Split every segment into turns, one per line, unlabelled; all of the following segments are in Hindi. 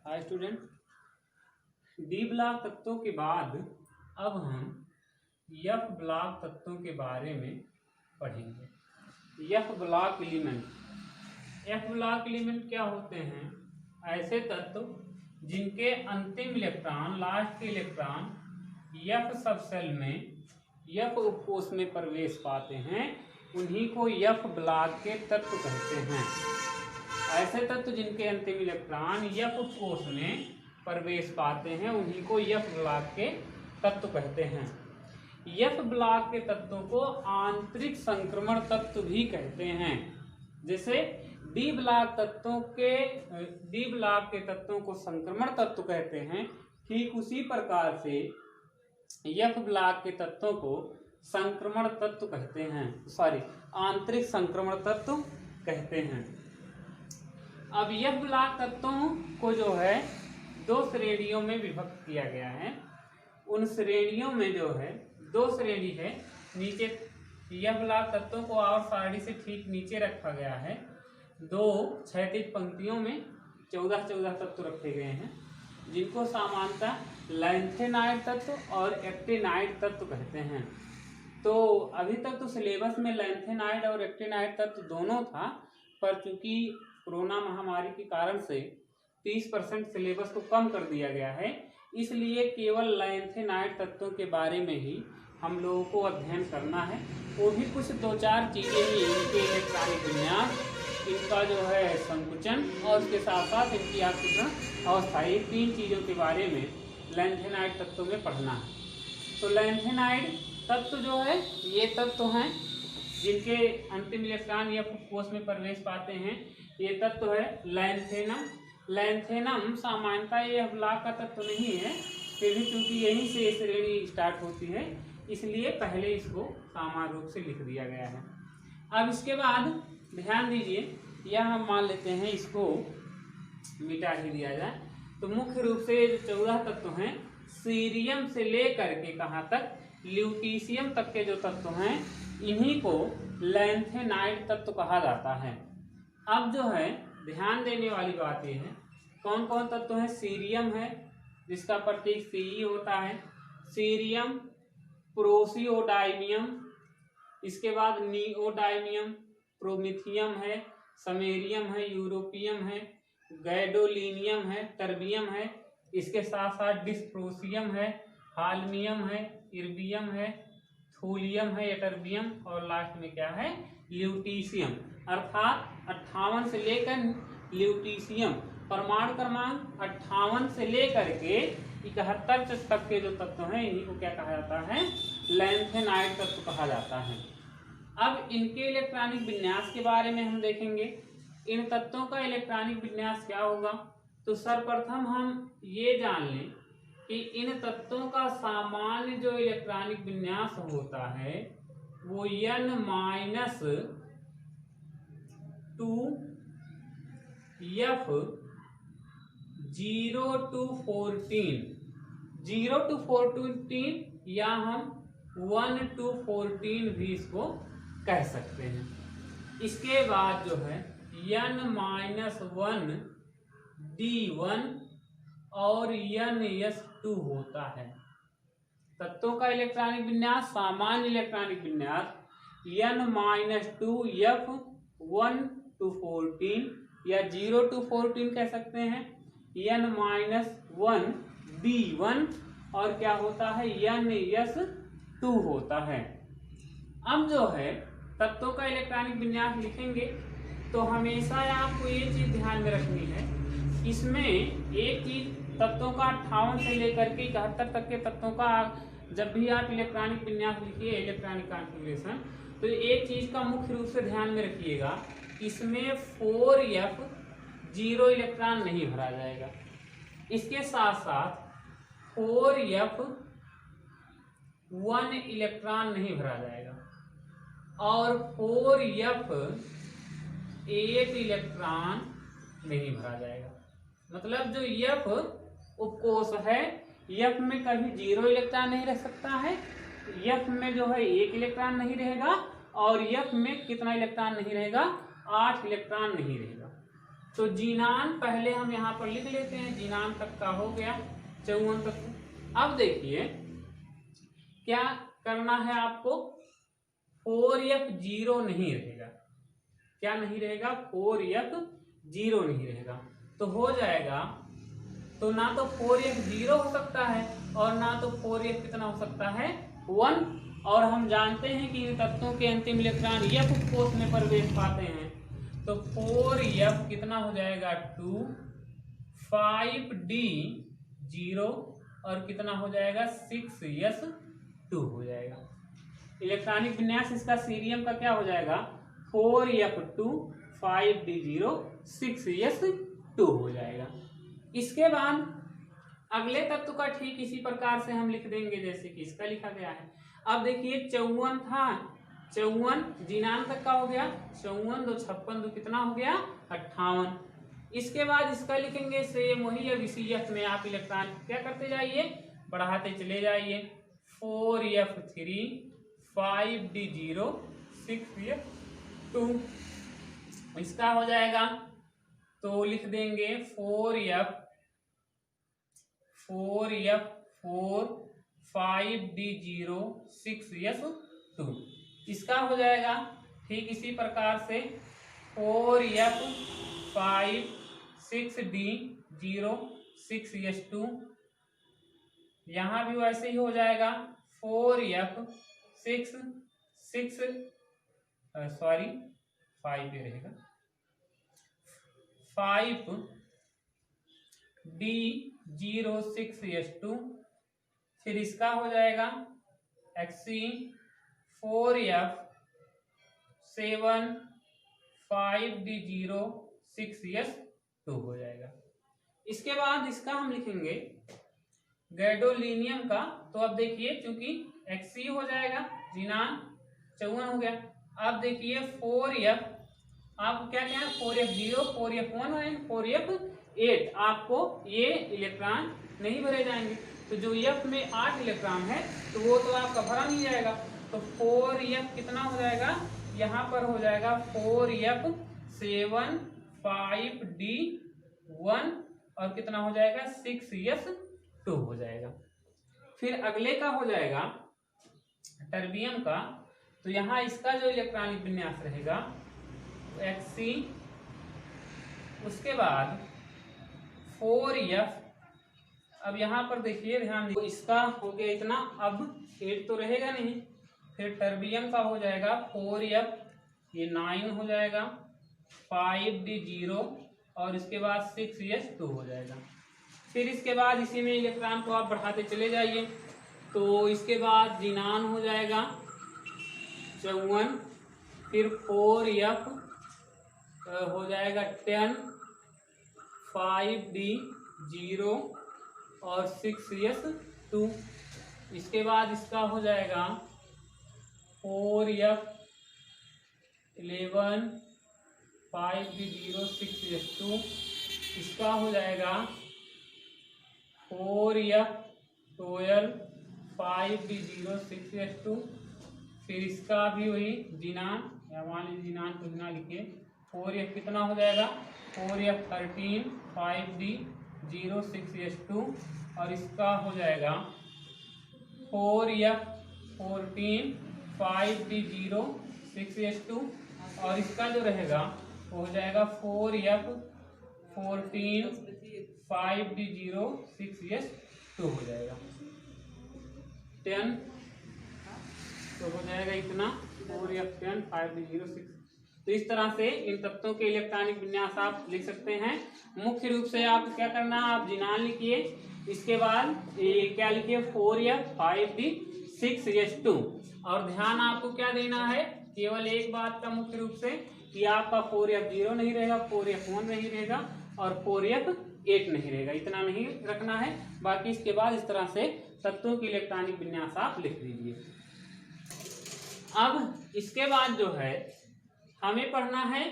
हाय स्टूडेंट, डी ब्लॉक तत्वों के बाद अब हम एफ ब्लॉक तत्वों के बारे में पढ़ेंगे। एफ ब्लॉक एलिमेंट क्या होते हैं? ऐसे तत्व जिनके अंतिम इलेक्ट्रॉन, लास्ट के इलेक्ट्रॉन एफ सबसेल में, एफ उपकोष में प्रवेश पाते हैं, उन्हीं को एफ ब्लॉक के तत्व कहते हैं। ऐसे तत्व जिनके अंतिम इलेक्ट्रॉन एफ कोष में प्रवेश पाते हैं, उन्हीं को एफ ब्लॉक के तत्व कहते हैं। एफ ब्लॉक के तत्वों को आंतरिक संक्रमण तत्व भी कहते हैं। जैसे डी ब्लॉक के तत्वों को संक्रमण तत्व कहते हैं, ठीक उसी प्रकार से एफ ब्लॉक के तत्वों को संक्रमण तत्व कहते हैं, आंतरिक संक्रमण तत्व कहते हैं। अब एफ ब्लॉक तत्वों को जो है दो श्रेणियों में विभक्त किया गया है। उन श्रेणियों में जो है दो श्रेणी है। नीचे एफ ब्लॉक तत्वों को और सारणी से ठीक नीचे रखा गया है। दो क्षैतिज पंक्तियों में 14 तत्व रखे गए हैं, जिनको सामान्यतः लैंथेनाइड तत्व और एक्टिनाइड तत्व कहते हैं। तो अभी तक तो सिलेबस में लैंथेनाइड और एक्टिनाइड तत्व दोनों था, पर चूंकि कोरोना महामारी के कारण से 30% सिलेबस को कम कर दिया गया है, इसलिए केवल लैंथेनाइड तत्वों के बारे में ही हम लोगों को अध्ययन करना है। वो भी कुछ 2-4 चीज़ें ही, इनके इलेक्ट्रॉनिक विन्यास, इनका जो है संकुचन और उसके साथ साथ इनकी आकृषण अवस्था, ये 3 चीज़ों के बारे में लैंथेनाइड तत्वों में पढ़ना है। तो लैंथेनाइड तत्व जो है ये तत्व हैं जिनके अंतिम इलेक्ट्रॉन एफ कोष में प्रवेश पाते हैं। ये तत्व है लैंथेनम। लैंथेनम सामान्यतः ये ब्लॉक का तत्व नहीं है, फिर भी चूंकि यहीं से श्रेणी स्टार्ट होती है, इसलिए पहले इसको सामान्य रूप से लिख दिया गया है। अब इसके बाद ध्यान दीजिए, यह हम मान लेते हैं इसको मिटा ही दिया जाए। तो मुख्य रूप से जो 14 तत्व हैं, सीरियम से लेकर के कहाँ तक, ल्यूटीशियम तक के जो तत्व हैं, इन्हीं को लैंथेनाइड तत्व कहा जाता है। अब जो है ध्यान देने वाली बात यह है, कौन कौन तत्व है? सीरियम है, जिसका प्रतीक Ce होता है। सीरियम, प्रोसियोडाइनियम, इसके बाद नियोडाइनियम, प्रोमिथियम है, समेरियम है, यूरोपियम है, गैडोलिनियम है, टर्बियम है, इसके साथ साथ डिस्प्रोसियम है, हाल्मियम है, इर्बियम है, थूलियम है, एटर्बियम, और लास्ट में क्या है? ल्यूटीशियम। अर्थात 58 से लेकर ल्यूटीशियम, परमाणु क्रमांक 58 से लेकर के 71 तक के जो तत्व हैं, इन्हीं को क्या कहा जाता है? लैंथेनाइड तत्व कहा जाता है। अब इनके इलेक्ट्रॉनिक विन्यास के बारे में हम देखेंगे। इन तत्वों का इलेक्ट्रॉनिक विन्यास क्या होगा? तो सर्वप्रथम हम ये जान लें कि इन तत्वों का सामान्य जो इलेक्ट्रॉनिक विन्यास होता है वो N-2 F 0 to 14, 0 to 14 या हम 1 to 14 भी इसको कह सकते हैं। इसके बाद जो है N-1 D1 और N-2 होता है। तत्वों का इलेक्ट्रॉनिक विन्यास, सामान्य इलेक्ट्रॉनिक विन्यास N-2 F 1 to 14 या 0 to 14 कह सकते हैं, N-1 D1 और क्या होता है? N-2 होता है। अब जो है तत्वों का इलेक्ट्रॉनिक विन्यास लिखेंगे तो हमेशा आपको ये चीज ध्यान में रखनी है, इसमें एक चीज तत्वों का 58 से लेकर के 71 तक के तत्वों का जब भी आप इलेक्ट्रॉनिक विन्यास लिखिए, इलेक्ट्रॉनिक कॉन्फ़िगरेशन, तो एक चीज का मुख्य रूप से ध्यान में रखिएगा, इसमें 4F 0 इलेक्ट्रॉन नहीं भरा जाएगा। इसके साथ साथ 4F 1 इलेक्ट्रॉन नहीं भरा जाएगा और 4F 8 इलेक्ट्रॉन नहीं भरा जाएगा। मतलब जो F उपकोष है, F में कभी 0 इलेक्ट्रॉन नहीं रह सकता है, F में जो है 1 इलेक्ट्रॉन नहीं रहेगा, और F में कितना इलेक्ट्रॉन नहीं रहेगा? 8 इलेक्ट्रॉन नहीं रहेगा। तो जीनान पहले हम यहाँ पर लिख लेते हैं, जीनान तक का हो गया 54 तत्व। अब देखिए क्या करना है आपको, 4F0 नहीं रहेगा। क्या नहीं रहेगा, 4F0 नहीं रहेगा। तो हो जाएगा, तो ना तो 4F0 हो सकता है और ना तो 4F कितना हो सकता है 1। और हम जानते हैं कि इन तत्वों के अंतिम इलेक्ट्रॉन F कोष में प्रवेश पाते हैं। तो 4F कितना हो जाएगा 2, 5D 0 और कितना हो जाएगा 6S2 हो जाएगा। इलेक्ट्रॉनिक विन्यास इसका सीरियम का क्या हो जाएगा 4F2 5D0 6S2 हो जाएगा। इसके बाद अगले तत्व का ठीक इसी प्रकार से हम लिख देंगे जैसे कि इसका लिखा गया है। अब देखिए 54 था, 54 जीनान तक का हो गया, 54 2 56 2 कितना हो गया 58। इसके बाद इसका लिखेंगे सेम वही है, VCF में आप इलेक्ट्रॉन क्या करते जाइए, बढ़ाते चले जाइए। 4F3 5D0 6S2 इसका हो जाएगा, तो लिख देंगे 4F 4 5D0 6S2 इसका हो जाएगा। ठीक इसी प्रकार से 4F 5 6D0 6S2 यहाँ भी वैसे ही हो जाएगा। 4F 5 पे रहेगा 5D0 6S2 फिर इसका हो जाएगा Xc 4F 7 5D0 6S2 हो जाएगा। इसके बाद इसका हम लिखेंगे गैडोलिनियम का। तो अब देखिए क्योंकि Xc हो जाएगा, जीनान 54 हो गया। अब देखिए 4F आपको क्या क्या है 4F0 4F1 और 4F8 आपको ये इलेक्ट्रॉन नहीं भरे जाएंगे। तो जो F में 8 इलेक्ट्रॉन है तो वो तो आपका भरा नहीं जाएगा। तो 4F कितना हो जाएगा, यहाँ पर हो जाएगा 4F 7 5D1 और कितना हो जाएगा 6S2 हो जाएगा। फिर अगले का हो जाएगा टर्बियम का। तो यहाँ इसका जो इलेक्ट्रॉनिक विन्यास रहेगा Xc, उसके बाद 4F। अब यहाँ पर देखिए ध्यान दीजिए, इसका हो गया इतना, अब 8 तो रहेगा नहीं। फिर टर्बियम का हो जाएगा 4F ये 9 हो जाएगा 5D0 और इसके बाद 6S2 हो जाएगा। फिर इसके बाद इसी में इलेक्ट्रॉन को आप बढ़ाते चले जाइए। तो इसके बाद जीनान हो जाएगा 54, फिर 4F हो जाएगा 10 5D0 और 6S2। इसके बाद इसका हो जाएगा 4F 11 5D0 6S2। इसका हो जाएगा 4F 12 5D0 6S2। फिर इसका भी वही जीनान, या मान लीजिए जीनान कुछ ना लिखिए, 4F कितना हो जाएगा 4F 13 5D0 6S2 और इसका हो जाएगा 4F 14 5D0 6S2 और इसका जो रहेगा वो हो जाएगा 4F 14 5D0 6S2 हो जाएगा 10। तो हो जाएगा इतना 4F 10 5D0 6। तो इस तरह से इन तत्वों के इलेक्ट्रॉनिक विन्यास आप लिख सकते हैं। मुख्य रूप से आप क्या करना, आप जीनान लिखिए, इसके बाद क्या लिखिए 4F 5D 6S2 और ध्यान आपको क्या देना है, केवल एक बात का मुख्य रूप से कि आपका 4F0 नहीं रहेगा, 4F1 नहीं रहेगा और 4F8 नहीं रहेगा, इतना नहीं रखना है। बाकी इसके बाद इस तरह से तत्वों की इलेक्ट्रॉनिक विन्यास आप लिख दीजिए। अब इसके बाद जो है हमें पढ़ना है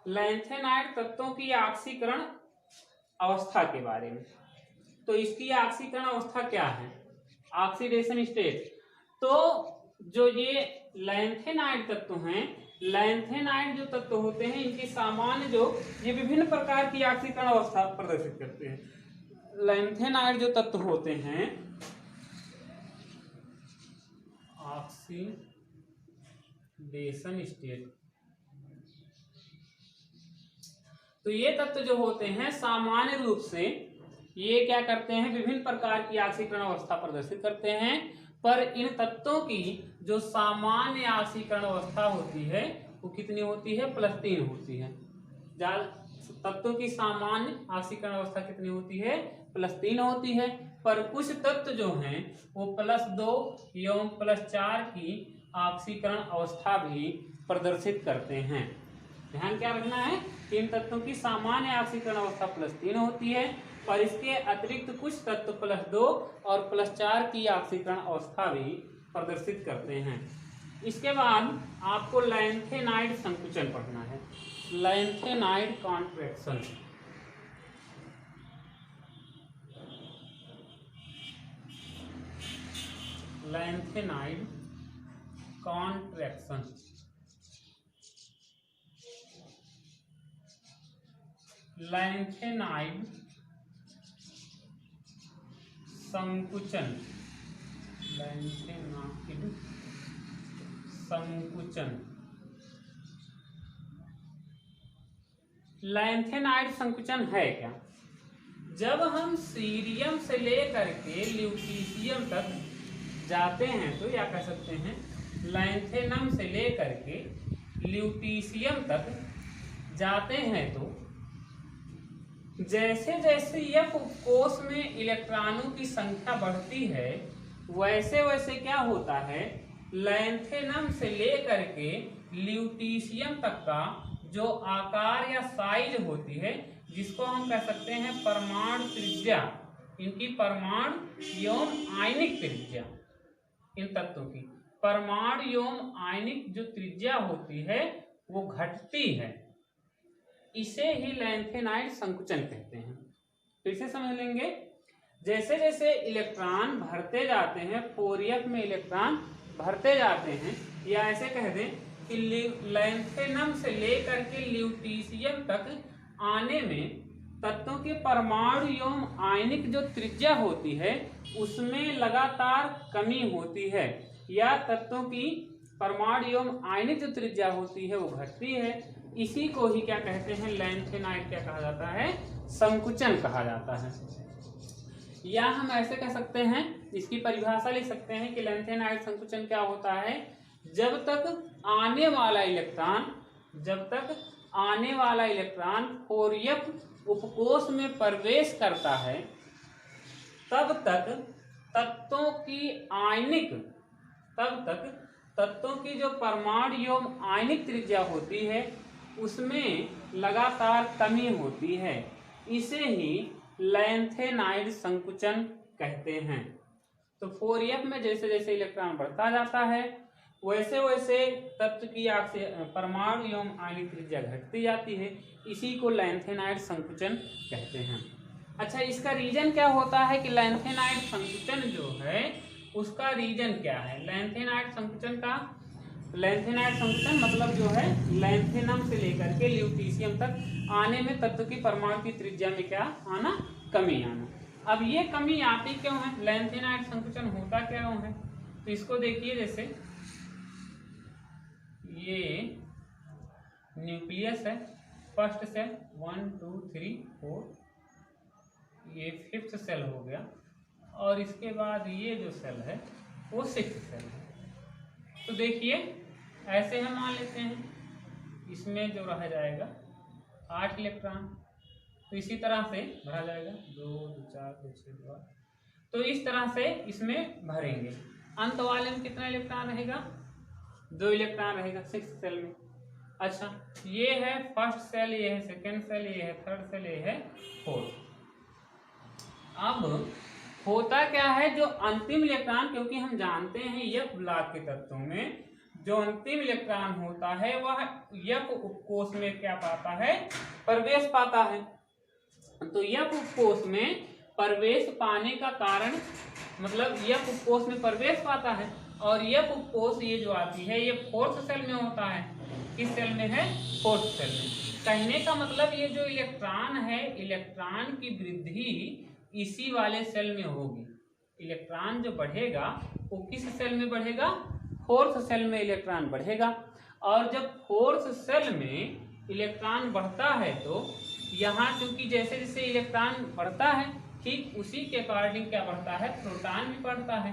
लैंथेनाइड तत्वों की ऑक्सीकरण अवस्था के बारे में। तो इसकी ऑक्सीकरण अवस्था क्या है, ऑक्सीडेशन स्टेट। तो जो ये लैंथेनाइड तत्व हैं लैंथेनाइड जो तत्व होते हैं इनकी सामान्य जो ये विभिन्न प्रकार की ऑक्सीकरण अवस्था प्रदर्शित करते हैं। लैंथेनाइड जो तत्व होते हैं ऑक्सीडेशन स्टेट, तो ये तत्व जो होते हैं सामान्य रूप से ये क्या करते हैं, विभिन्न प्रकार की ऑक्सीकरण अवस्था प्रदर्शित करते हैं। पर इन तत्वों की जो सामान्य ऑक्सीकरण अवस्था होती है वो कितनी होती है, +3 होती है। तत्वों की सामान्य ऑक्सीकरण अवस्था कितनी होती है, +3 होती है। पर कुछ तत्व जो हैं वो +2 एवं +4 की ऑक्सीकरण अवस्था भी प्रदर्शित करते हैं। ध्यान क्या रखना है, इन तत्वों की सामान्य ऑक्सीकरण अवस्था +3 होती है, पर इसके अतिरिक्त कुछ तत्व +2 और +4 की ऑक्सीकरण अवस्था भी प्रदर्शित करते हैं। इसके बाद आपको लैंथेनाइड संकुचन पढ़ना है, lanthanide contraction. Lanthanide contraction, lanthanide संकुचन, लैंथेनाइड संकुचन। लैंथेनाइड संकुचन है क्या, जब हम सीरियम से लेकर के ल्यूटीशियम तक जाते हैं तो या कह सकते हैं लैंथेनम से लेकर के ल्यूटीशियम तक जाते हैं तो जैसे जैसे यह कोश में इलेक्ट्रॉनों की संख्या बढ़ती है वैसे वैसे क्या होता है, लैंथेनम से लेकर के ल्यूटीशियम तक का जो आकार या साइज होती है जिसको हम कह सकते हैं परमाणु त्रिज्या, इनकी परमाणु एवं आयनिक त्रिज्या, इन तत्वों की परमाणु एवं आयनिक जो त्रिज्या होती है वो घटती है। इसे ही लैंथेनाइड संकुचन कहते हैं। फिर से समझ लेंगे, जैसे जैसे इलेक्ट्रॉन भरते जाते हैं, 4f में इलेक्ट्रॉन भरते जाते हैं, या ऐसे कह दें कि लैंथेनम से लेकर के ल्यूटीशियम तक आने में तत्वों के परमाणु एवं आयनिक जो त्रिज्या होती है उसमें लगातार कमी होती है, या तत्वों की परमाणु एवं आयनिक जो त्रिज्या होती है वो घटती है। इसी को ही क्या कहते हैं, लैंथेनाइड क्या कहा जाता है, संकुचन कहा जाता है। या हम ऐसे कह सकते हैं, इसकी परिभाषा लिख सकते हैं कि लैंथेनाइड संकुचन क्या होता है, जब तक आने वाला इलेक्ट्रॉन 4f उपकोष में प्रवेश करता है तब तक तत्वों की जो परमाणु एवं आयनिक त्रिज्या होती है उसमें लगातार कमी होती है। इसे ही लैंथेनाइड संकुचन कहते हैं। तो 4f में जैसे जैसे इलेक्ट्रॉन बढ़ता जाता है वैसे वैसे तत्व की परमाणु एवं आयनिक त्रिज्या घटती जाती है, इसी को लैंथेनाइड संकुचन कहते हैं। अच्छा, इसका रीजन क्या होता है कि लैंथेनाइड संकुचन जो है उसका रीजन क्या है। लैंथेनाइड संकुचन मतलब जो है लैंथेनम से लेकर के ल्यूटीशियम तक आने में तत्व की परमाणु की त्रिज्या में क्या आना, कमी आना। अब ये कमी आती क्यों है, लैंथेनाइड संकुचन होता क्यों है, तो इसको देखिए, जैसे ये न्यूक्लियस है, फर्स्ट सेल 1 2 3 4, ये 5th सेल हो गया, और इसके बाद ये जो सेल है वो 6th सेल है। तो देखिए ऐसे हम मान लेते हैं इसमें जो रह जाएगा 8 इलेक्ट्रॉन, तो इसी तरह से भरा जाएगा 2 2 4 2 6 2। तो इस तरह से इसमें भरेंगे। अंत वाले में कितना इलेक्ट्रॉन रहेगा, 2 इलेक्ट्रॉन रहेगा 6th सेल में। अच्छा, ये है फर्स्ट सेल, ये है सेकेंड सेल, ये है थर्ड सेल, ये है फोर्थ। अब होता क्या है, जो अंतिम इलेक्ट्रॉन, क्योंकि हम जानते हैं F ब्लॉक के तत्वों में जो अंतिम इलेक्ट्रॉन होता है वह F उपकोष में क्या पाता है, प्रवेश पाता है। तो F उपकोष में प्रवेश पाने का कारण, मतलब F उपकोष में प्रवेश पाता है और एफ उपकोष ये जो आती है ये फोर्थ सेल में होता है। किस सेल में है? फोर्थ सेल में। कहने का मतलब ये जो इलेक्ट्रॉन है, इलेक्ट्रॉन की वृद्धि इसी वाले सेल में होगी। इलेक्ट्रॉन जो बढ़ेगा वो किस सेल में बढ़ेगा? फोर्थ सेल में इलेक्ट्रॉन बढ़ेगा। और जब फोर्थ सेल में इलेक्ट्रॉन बढ़ता है तो यहाँ चूंकि जैसे जैसे इलेक्ट्रॉन बढ़ता है ठीक उसी के अकॉर्डिंग क्या बढ़ता है? प्रोटॉन भी बढ़ता है।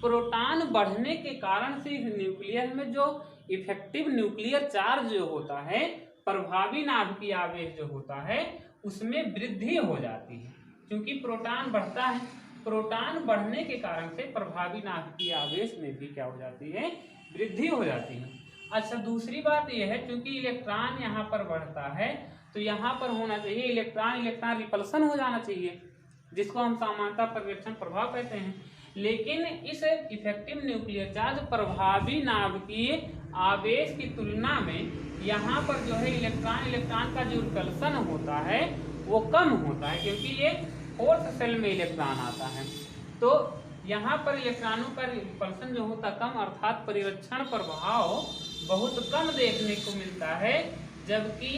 प्रोटॉन बढ़ने के कारण से न्यूक्लियस में जो इफेक्टिव न्यूक्लियर चार्ज जो होता है, प्रभावी नाभिकीय आवेश जो होता है, उसमें वृद्धि हो जाती है। क्योंकि प्रोटॉन बढ़ता है, प्रोटॉन बढ़ने के कारण से प्रभावी नाभिकीय आवेश में भी क्या हो जाती है? वृद्धि हो जाती है। अच्छा, दूसरी बात यह है क्योंकि इलेक्ट्रॉन यहाँ पर बढ़ता है तो यहाँ पर होना चाहिए इलेक्ट्रॉन इलेक्ट्रॉन रिपल्सन हो जाना चाहिए, जिसको हम समानता पर्यवेक्षण प्रभाव कहते हैं। लेकिन इस इफेक्टिव न्यूक्लियर चार्ज प्रभावी नाभिकीय आवेश की तुलना में यहाँ पर जो है इलेक्ट्रॉन इलेक्ट्रॉन का जो रिपल्सन होता है वो कम होता है, क्योंकि ये फोर्थ सेल में इलेक्ट्रॉन आता है। तो यहाँ पर इलेक्ट्रॉनों का रिपल्सन जो होता कम, अर्थात परिरक्षण प्रभाव बहुत कम देखने को मिलता है, जबकि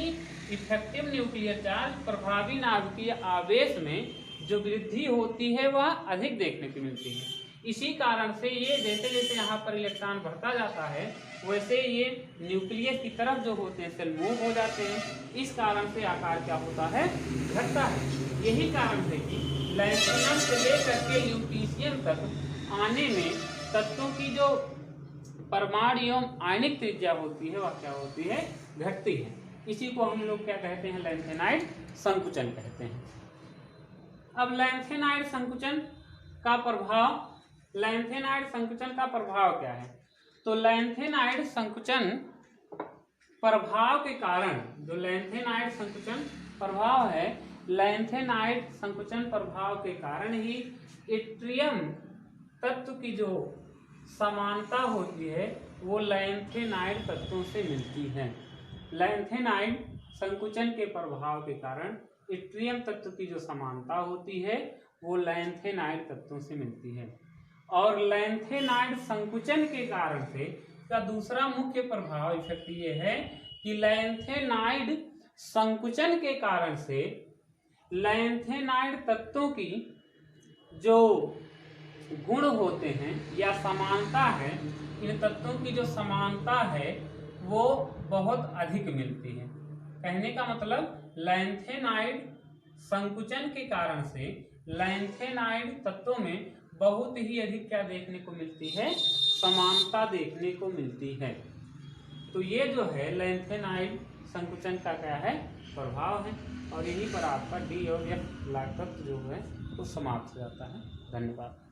इफेक्टिव न्यूक्लियर चार्ज प्रभावी नाभिकीय आवेश में जो वृद्धि होती है वह अधिक देखने को मिलती है। इसी कारण से ये जैसे जैसे यहाँ पर इलेक्ट्रॉन बढ़ता जाता है वैसे ये न्यूक्लियस की तरफ जो होते हैं सेल मूव हो जाते हैं। इस कारण से आकार क्या होता है? घटता है। यही कारण है कि लैंथेनम से लेकर के ल्यूटीशियम तक आने में तत्वों की जो परमाणु एवं आयनिक त्रिज्या होती है वह क्या होती है? घटती है। इसी को हम लोग क्या कहते हैं? लैंथेनाइड संकुचन कहते हैं। अब लैंथेनाइड संकुचन का प्रभाव, लैंथेनाइड संकुचन का प्रभाव क्या है? तो लैंथेनाइड संकुचन प्रभाव के कारण, जो लैंथेनाइड संकुचन प्रभाव है, लैंथेनाइड संकुचन प्रभाव के कारण ही इट्रियम तत्व की जो समानता होती है वो लैंथेनाइड तत्वों से मिलती है। लैंथेनाइड संकुचन के प्रभाव के कारण इट्रियम तत्व की जो समानता होती है वो लैंथेनाइड तत्वों से मिलती है। और लैंथेनाइड संकुचन के कारण से का दूसरा मुख्य प्रभाव इफेक्ट ये है कि लैंथेनाइड संकुचन के कारण से लैंथेनाइड तत्वों की जो गुण होते हैं या समानता है, इन तत्वों की जो समानता है वो बहुत अधिक मिलती है। कहने का मतलब लैंथेनाइड संकुचन के कारण से लैंथेनाइड तत्वों में बहुत ही अधिक क्या देखने को मिलती है? समानता देखने को मिलती है। तो ये जो है लैंथेनाइड संकुचन का क्या है? प्रभाव है। और यहीं पर आपका डी और एफ ब्लॉक तत्व जो है वो समाप्त हो जाता है। धन्यवाद।